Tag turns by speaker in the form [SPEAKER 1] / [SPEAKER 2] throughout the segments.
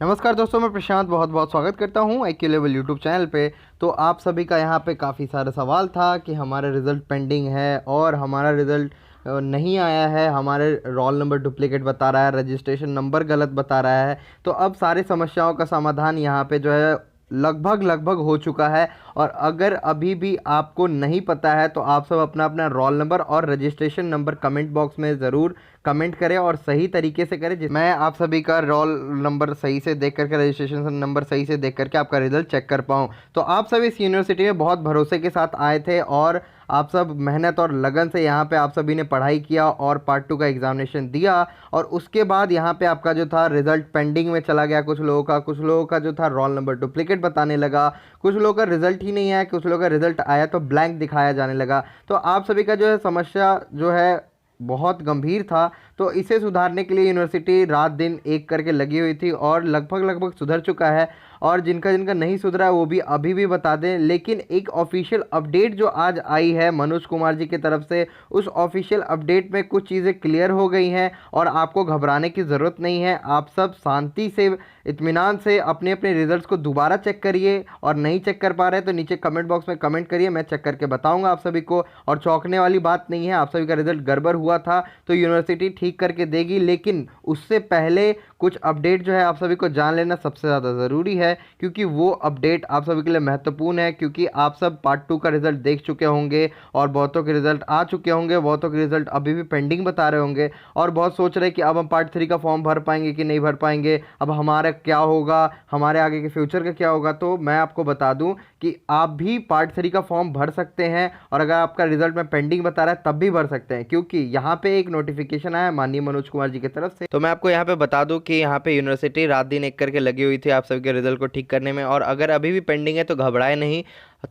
[SPEAKER 1] नमस्कार दोस्तों, मैं प्रशांत बहुत बहुत स्वागत करता हूं IQ लेवल यूट्यूब चैनल पे। तो आप सभी का यहां पे काफ़ी सारा सवाल था कि हमारा रिज़ल्ट पेंडिंग है और हमारा रिज़ल्ट नहीं आया है, हमारे रोल नंबर डुप्लीकेट बता रहा है, रजिस्ट्रेशन नंबर गलत बता रहा है। तो अब सारी समस्याओं का समाधान यहां पे जो है लगभग लगभग हो चुका है। और अगर अभी भी आपको नहीं पता है तो आप सब अपना अपना रोल नंबर और रजिस्ट्रेशन नंबर कमेंट बॉक्स में ज़रूर कमेंट करें और सही तरीके से करें। मैं आप सभी का रोल नंबर सही से देख करके, रजिस्ट्रेशन नंबर सही से देख करके आपका रिजल्ट चेक कर पाऊँ। तो आप सभी इस यूनिवर्सिटी में बहुत भरोसे के साथ आए थे और आप सब मेहनत और लगन से यहाँ पे आप सभी ने पढ़ाई किया और पार्ट 2 का एग्जामिनेशन दिया। और उसके बाद यहाँ पे आपका जो था रिजल्ट पेंडिंग में चला गया। कुछ लोगों का जो था रोल नंबर डुप्लीकेट बताने लगा, कुछ लोगों का रिजल्ट ही नहीं आया, कुछ लोगों का रिजल्ट आया तो ब्लैंक दिखाया जाने लगा। तो आप सभी का जो है समस्या जो है बहुत गंभीर था। तो इसे सुधारने के लिए यूनिवर्सिटी रात दिन एक करके लगी हुई थी और लगभग लगभग सुधर चुका है। और जिनका जिनका नहीं सुधरा है वो भी अभी भी बता दें। लेकिन एक ऑफिशियल अपडेट जो आज आई है मनोज कुमार जी की तरफ से, उस ऑफिशियल अपडेट में कुछ चीज़ें क्लियर हो गई हैं और आपको घबराने की ज़रूरत नहीं है। आप सब शांति से, इत्मीनान से अपने अपने रिजल्ट्स को दोबारा चेक करिए और नहीं चेक कर पा रहे हैं तो नीचे कमेंट बॉक्स में कमेंट करिए, मैं चेक करके बताऊंगा आप सभी को। और चौंकने वाली बात नहीं है, आप सभी का रिजल्ट गड़बड़ हुआ था तो यूनिवर्सिटी ठीक करके देगी। लेकिन उससे पहले कुछ अपडेट जो है आप सभी को जान लेना सबसे ज़्यादा ज़रूरी है, क्योंकि वो अपडेट आप सभी के लिए महत्वपूर्ण है। क्योंकि आप सब पार्ट 2 का रिजल्ट देख चुके होंगे और बहुतों के रिजल्ट आ चुके होंगे, बहुतों के रिजल्ट अभी भी पेंडिंग बता रहे होंगे और बहुत सोच रहे हैं कि अब हम पार्ट 3 का फॉर्म भर पाएंगे कि नहीं भर पाएंगे, अब हमारा क्या होगा, हमारे आगे के फ्यूचर का क्या होगा। तो मैं आपको बता दूं कि आप भी पार्ट 3 का फॉर्म भर सकते हैं और अगर आपका रिजल्ट में पेंडिंग बता रहा है तब भी भर सकते हैं, क्योंकि यहाँ पे एक नोटिफिकेशन आया माननीय मनोज कुमार जी की तरफ से। तो मैं आपको यहाँ पे बता दूं कि यहाँ पे यूनिवर्सिटी रात दिन एक करके लगी हुई थी आप सभी के रिजल्ट को ठीक करने में। और अगर अभी भी पेंडिंग है तो घबराए नहीं,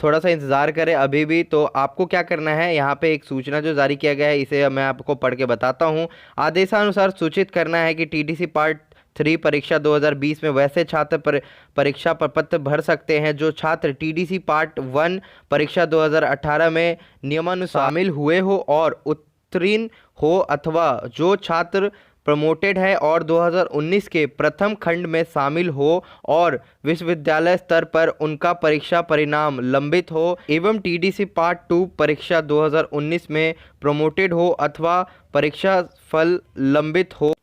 [SPEAKER 1] थोड़ा सा इंतजार करें अभी भी। तो आपको क्या करना है, यहाँ पे एक सूचना जो जारी किया गया है इसे मैं आपको पढ़ के बताता हूँ। आदेशानुसार सूचित करना है कि TDC पार्ट 3 परीक्षा 2020 में वैसे छात्र परीक्षा प्रपत्र भर सकते हैं जो छात्र TDC पार्ट 1 परीक्षा 2018 में नियमानुसार शामिल हुए हो और उत्तीर्ण हो, अथवा जो छात्र प्रमोटेड है और 2019 के प्रथम खंड में शामिल हो और विश्वविद्यालय स्तर पर उनका परीक्षा परिणाम लंबित हो, एवं TDC पार्ट 2 परीक्षा 2019 में प्रमोटेड हो अथवा परीक्षा फल लंबित हो।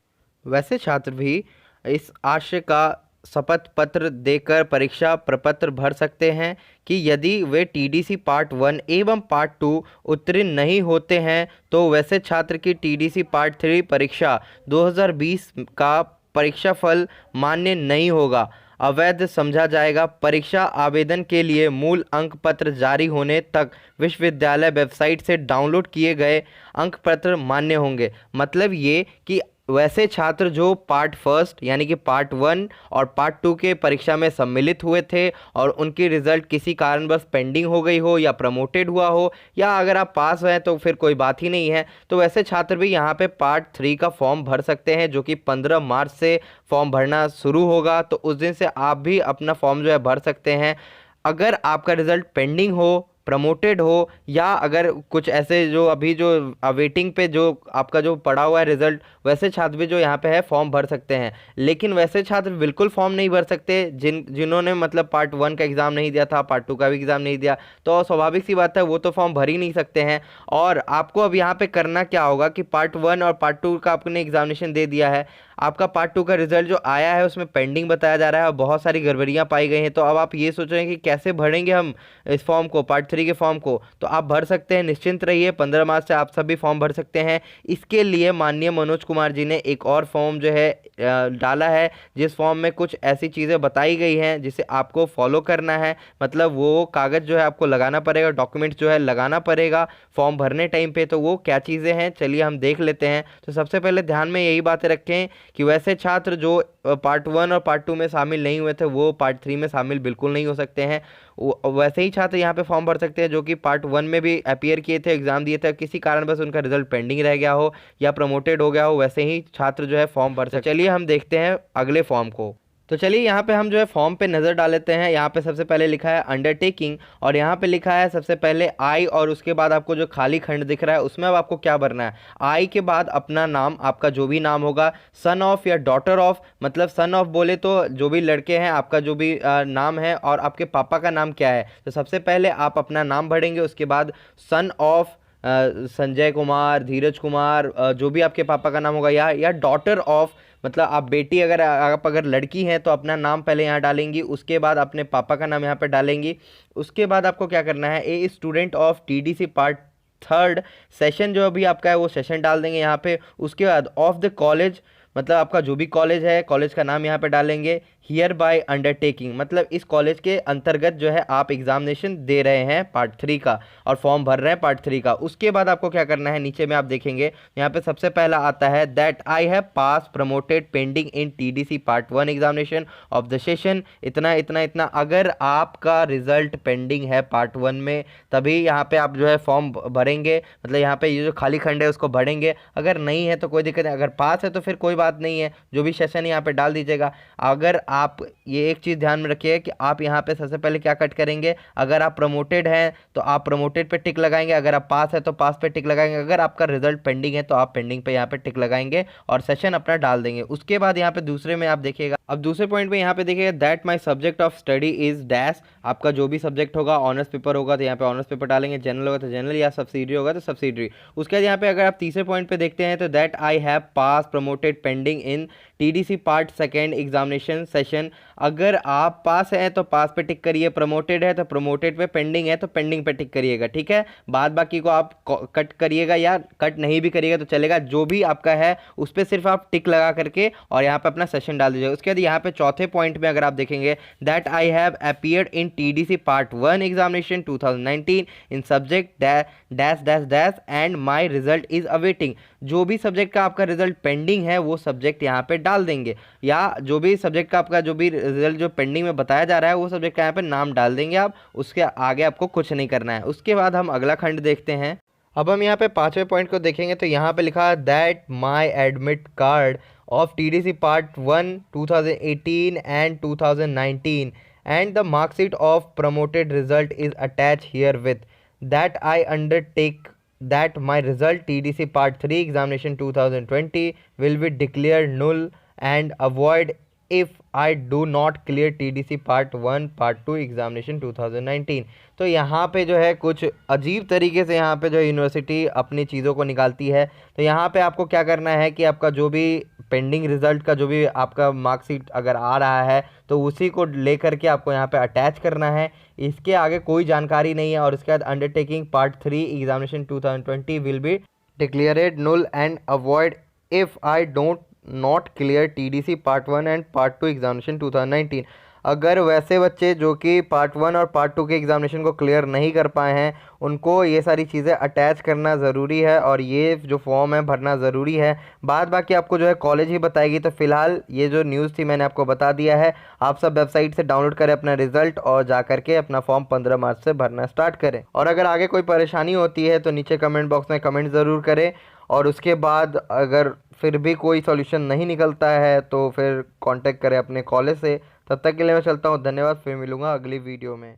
[SPEAKER 1] वैसे छात्र भी इस आशय का शपथ पत्र देकर परीक्षा प्रपत्र भर सकते हैं कि यदि वे TDC पार्ट 1 एवं पार्ट 2 उत्तीर्ण नहीं होते हैं तो वैसे छात्र की TDC पार्ट 3 परीक्षा 2020 का परीक्षा फल मान्य नहीं होगा, अवैध समझा जाएगा। परीक्षा आवेदन के लिए मूल अंक पत्र जारी होने तक विश्वविद्यालय वेबसाइट से डाउनलोड किए गए अंक पत्र मान्य होंगे। मतलब ये कि वैसे छात्र जो पार्ट फर्स्ट यानी कि पार्ट 1 और पार्ट 2 के परीक्षा में सम्मिलित हुए थे और उनकी रिजल्ट किसी कारणवश पेंडिंग हो गई हो या प्रमोटेड हुआ हो, या अगर आप पास हैं तो फिर कोई बात ही नहीं है, तो वैसे छात्र भी यहाँ पे पार्ट 3 का फॉर्म भर सकते हैं, जो कि 15 मार्च से फॉर्म भरना शुरू होगा। तो उस दिन से आप भी अपना फॉर्म जो है भर सकते हैं। अगर आपका रिजल्ट पेंडिंग हो, प्रमोटेड हो, या अगर कुछ ऐसे जो अभी जो अवेटिंग पे जो आपका जो पड़ा हुआ है रिजल्ट, वैसे छात्र भी जो यहाँ पे है फॉर्म भर सकते हैं। लेकिन वैसे छात्र बिल्कुल फॉर्म नहीं भर सकते जिन्होंने मतलब पार्ट 1 का एग्ज़ाम नहीं दिया था, पार्ट 2 का भी एग्ज़ाम नहीं दिया, तो स्वाभाविक सी बात है वो तो फॉर्म भर ही नहीं सकते हैं। और आपको अब यहाँ पे करना क्या होगा कि पार्ट 1 और पार्ट 2 का आपने एग्जामिनेशन दे दिया है, आपका पार्ट 2 का रिजल्ट जो आया है उसमें पेंडिंग बताया जा रहा है और बहुत सारी गड़बड़ियाँ पाई गई हैं। तो अब आप ये सोच रहे हैं कि कैसे भरेंगे हम इस फॉर्म को, पार्ट 3 के फॉर्म को। तो आप भर सकते हैं, निश्चिंत रहिए, 15 मार्च से आप सभी फॉर्म भर सकते हैं। इसके लिए माननीय मनोज कुमार जी ने एक और फॉर्म जो है डाला है, जिस फॉर्म में कुछ ऐसी चीज़ें बताई गई हैं जिसे आपको फॉलो करना है। मतलब वो कागज़ जो है आपको लगाना पड़ेगा, डॉक्यूमेंट जो है लगाना पड़ेगा फॉर्म भरने टाइम पे। तो वो क्या चीज़ें हैं चलिए हम देख लेते हैं। तो सबसे पहले ध्यान में यही बातें रखें कि वैसे छात्र जो पार्ट 1 और पार्ट 2 में शामिल नहीं हुए थे वो पार्ट 3 में शामिल बिल्कुल नहीं हो सकते हैं। वैसे ही छात्र यहाँ पे फॉर्म भर सकते हैं जो कि पार्ट 1 में भी अपीयर किए थे, एग्जाम दिए थे, किसी कारण बस उनका रिजल्ट पेंडिंग रह गया हो या प्रमोटेड हो गया हो, वैसे ही छात्र जो है फॉर्म भर सकते हैं। चलिए हम देखते हैं अगले फॉर्म को। तो चलिए यहाँ पे हम जो है फॉर्म पे नज़र डाल लेते हैं। यहाँ पे सबसे पहले लिखा है अंडरटेकिंग और यहाँ पे लिखा है सबसे पहले आई और उसके बाद आपको जो खाली खंड दिख रहा है उसमें अब आपको क्या भरना है। आई के बाद अपना नाम, आपका जो भी नाम होगा, सन ऑफ या डॉटर ऑफ, मतलब सन ऑफ बोले तो जो भी लड़के हैं आपका जो भी नाम है और आपके पापा का नाम क्या है। तो सबसे पहले आप अपना नाम भरेंगे, उसके बाद सन ऑफ संजय कुमार, धीरज कुमार, जो भी आपके पापा का नाम होगा, या डॉटर ऑफ, मतलब आप बेटी, अगर आप अगर लड़की हैं तो अपना नाम पहले यहाँ डालेंगी, उसके बाद अपने पापा का नाम यहाँ पे डालेंगी। उसके बाद आपको क्या करना है, a student of TDC part third session, जो अभी आपका है वो सेशन डाल देंगे यहाँ पे। उसके बाद ऑफ द कॉलेज, मतलब आपका जो भी कॉलेज है कॉलेज का नाम यहाँ पे डालेंगे। हियर बाय अंडरटेकिंग, मतलब इस कॉलेज के अंतर्गत जो है आप एग्जामिनेशन दे रहे हैं पार्ट 3 का और फॉर्म भर रहे हैं पार्ट 3 का। उसके बाद आपको क्या करना है, नीचे में आप देखेंगे यहाँ पे सबसे पहला आता है that I have pass promoted pending in TDC part 1 examination of the session, इतना इतना इतना। अगर आपका रिजल्ट पेंडिंग है पार्ट 1 में तभी यहाँ पे आप जो है फॉर्म भरेंगे, मतलब यहाँ पे ये जो खाली खंड है उसको भरेंगे। अगर नहीं है तो कोई दिक्कत नहीं, अगर पास है तो फिर कोई बात नहीं है, जो भी सेशन यहाँ पे डाल दीजिएगा। अगर आप ये एक चीज़ ध्यान में रखिए कि आप यहाँ पे सबसे पहले क्या कट करेंगे, अगर आप प्रमोटेड हैं तो आप प्रमोटेड पे टिक लगाएंगे, अगर आप पास है तो पास पे टिक लगाएंगे, अगर आपका रिजल्ट पेंडिंग है तो आप पेंडिंग पे यहाँ पे टिक लगाएंगे और सेशन अपना डाल देंगे। उसके बाद यहाँ पे दूसरे में आप देखिएगा, अब दूसरे पॉइंट पे यहाँ पे देखिएगा that my subject of study is dash, आपका जो भी सब्जेक्ट होगा, ऑनर्स पेपर होगा तो यहाँ पे ऑनर्स पेपर डालेंगे, जनरल होगा तो जनरल, या सब्सिडरी होगा तो सब्सिडरी। उसके बाद यहाँ पे अगर आप तीसरे पॉइंट पे देखते हैं तो that I have pass promoted pending in TDC part second examination session, अगर आप पास हैं तो पास पे टिक करिए, प्रमोटेड है तो प्रमोटेड पे, पेंडिंग है तो पेंडिंग पे टिक करिएगा, ठीक है। बाद बाकी को आप कट करिएगा या कट नहीं भी करिएगा तो चलेगा, जो भी आपका है उस पर सिर्फ आप टिक लगा करके और यहाँ पे अपना सेशन डाल दीजिएगा। उसके बाद यहाँ पे चौथे पॉइंट में अगर आप देखेंगे that I have appeared in TDC part 1 examination 2019 in subject dash dash dash and my result is awaiting, जो भी सब्जेक्ट का आपका रिजल्ट पेंडिंग है वो सब्जेक्ट यहाँ पे डाल देंगे, या जो भी सब्जेक्ट का आपका जो भी रिजल्ट जो पेंडिंग में बताया जा रहा है वो सब्जेक्ट का यहाँ पे नाम डाल देंगे आप, उसके आगे आपको कुछ नहीं करना है। उसके बाद हम अगला खंड देखते हैं। अब हम यहाँ पे पांचवें पॉइंट को देखेंगे तो यहाँ पे लिखा है that my admit card of TDC part 1 2018 and 2019 and the marksheet of promoted result is attach here with, that I undertake that my result TDC Part 3 examination 2020 will be declared null and void if I do not clear TDC Part 1 Part 2 examination 2019। तो यहाँ पे जो है कुछ अजीब तरीके से यहाँ पे जो यूनिवर्सिटी अपनी चीज़ों को निकालती है। तो यहाँ पे आपको क्या करना है कि आपका जो भी पेंडिंग रिजल्ट का जो भी आपका मार्कशीट अगर आ रहा है तो उसी को लेकर के आपको यहाँ पे अटैच करना है, इसके आगे कोई जानकारी नहीं है। और इसके बाद undertaking part 3 examination 2020 will be declared null and avoid if I don't not clear TDC part 1 and part 2 examination 2019। अगर वैसे बच्चे जो कि पार्ट 1 और पार्ट 2 के एग्जामिनेशन को क्लियर नहीं कर पाए हैं उनको ये सारी चीज़ें अटैच करना ज़रूरी है और ये जो फॉर्म है भरना ज़रूरी है। बाद बाकी आपको जो है कॉलेज ही बताएगी। तो फिलहाल ये जो न्यूज़ थी मैंने आपको बता दिया है। आप सब वेबसाइट से डाउनलोड करें अपना रिजल्ट और जा करके अपना फॉर्म 15 मार्च से भरना स्टार्ट करें। और अगर आगे कोई परेशानी होती है तो नीचे कमेंट बॉक्स में कमेंट ज़रूर करें। और उसके बाद अगर फिर भी कोई सॉल्यूशन नहीं निकलता है तो फिर कांटेक्ट करें अपने कॉलेज से। तब तक के लिए मैं चलता हूँ, धन्यवाद। फिर मिलूँगा अगली वीडियो में।